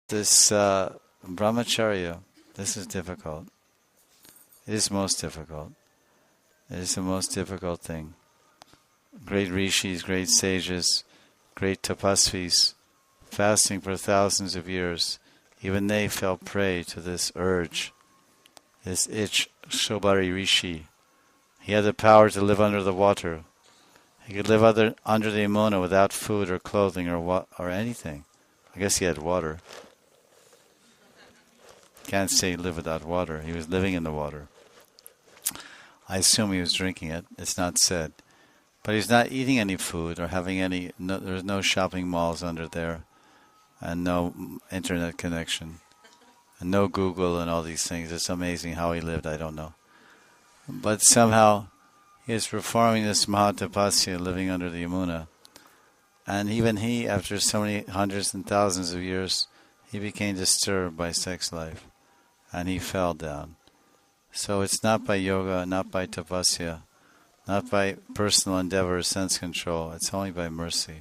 This brahmacharya, this is difficult. It is most difficult. It is the most difficult thing. Great rishis, great sages, great tapasvis, fasting for thousands of years, even they fell prey to this urge, this itch. Shobari Rishi, he had the power to live under the water. He could live under the Yamuna without food or clothing or anything. I guess he had water. Can't say live without water. He was living in the water. I assume he was drinking it. It's not said. But he's not eating any food or having any. There's no shopping malls under there, and no internet connection, and no Google and all these things. It's amazing how he lived. I don't know. But somehow he is performing this Mahatapasya, living under the Yamuna. And even he, after so many hundreds and thousands of years, he became disturbed by sex life. And he fell down. So it's not by yoga, not by tapasya, not by personal endeavor or sense control. It's only by mercy.